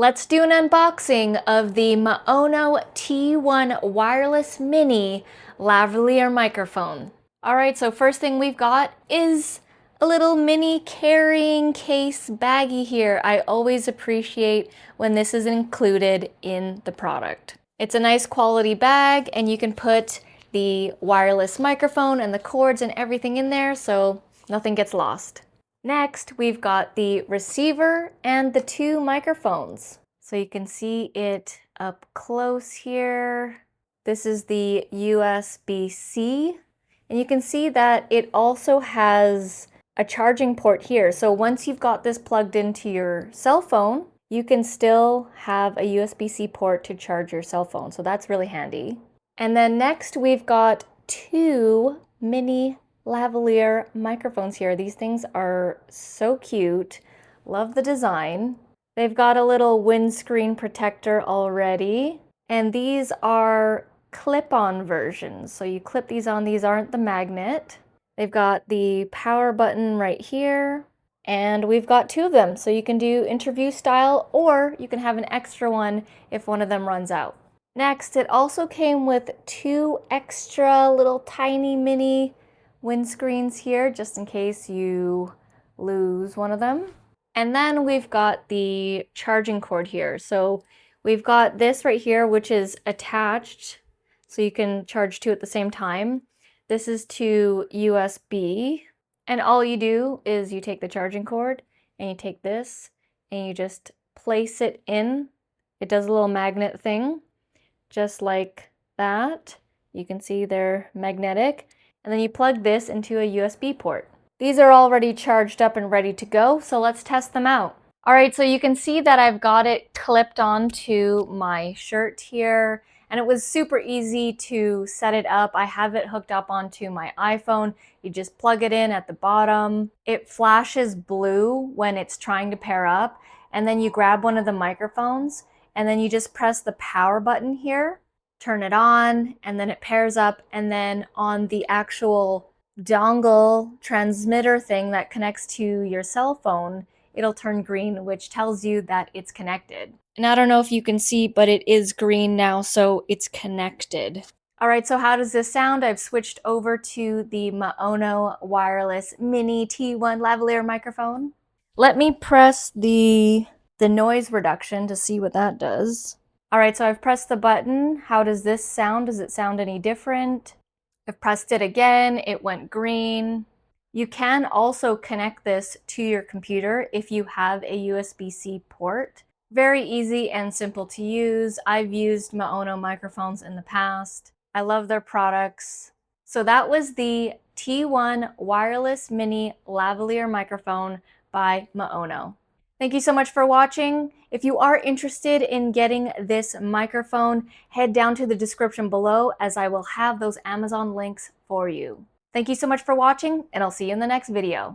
Let's do an unboxing of the MAONO T1 wireless mini lavalier microphone. All right, so first thing we've got is a little mini carrying case baggie here. I always appreciate when this is included in the product. It's a nice quality bag and you can put the wireless microphone and the cords and everything in there so nothing gets lost. Next, we've got the receiver and the two microphones. So you can see it up close here. This is the USB-C, and you can see that it also has a charging port here. So once you've got this plugged into your cell phone, you can still have a USB-C port to charge your cell phone. So that's really handy. And then next, we've got two mini lavalier microphones here. These things are so cute. Love the design. They've got a little windscreen protector already. And these are clip-on versions. So you clip these on. These aren't the magnet. They've got the power button right here. And we've got two of them. So you can do interview style, or you can have an extra one if one of them runs out. Next, it also came with two extra little tiny mini windscreens here, just in case you lose one of them. And then we've got the charging cord here. So we've got this right here, which is attached, so you can charge two at the same time. This is to USB, and all you do is you take the charging cord and you take this and you just place it in. It does a little magnet thing, just like that. You can see they're magnetic. And then you plug this into a USB port. These are already charged up and ready to go, so let's test them out. All right, so you can see that I've got it clipped onto my shirt here, and it was super easy to set it up. I have it hooked up onto my iPhone. You just plug it in at the bottom. It flashes blue when it's trying to pair up, and then you grab one of the microphones, and then you just press the power button here, turn it on, and then it pairs up, and then on the actual dongle transmitter thing that connects to your cell phone, it'll turn green, which tells you that it's connected. And I don't know if you can see, but it is green now, so it's connected. All right, so how does this sound? I've switched over to the MAONO wireless mini T1 lavalier microphone. Let me press the noise reduction to see what that does. All right, so I've pressed the button. How does this sound? Does it sound any different? I've pressed it again, it went green. You can also connect this to your computer if you have a USB-C port. Very easy and simple to use. I've used MAONO microphones in the past. I love their products. So that was the T1 wireless mini lavalier microphone by MAONO. Thank you so much for watching. If you are interested in getting this microphone, head down to the description below as I will have those Amazon links for you. Thank you so much for watching, and I'll see you in the next video.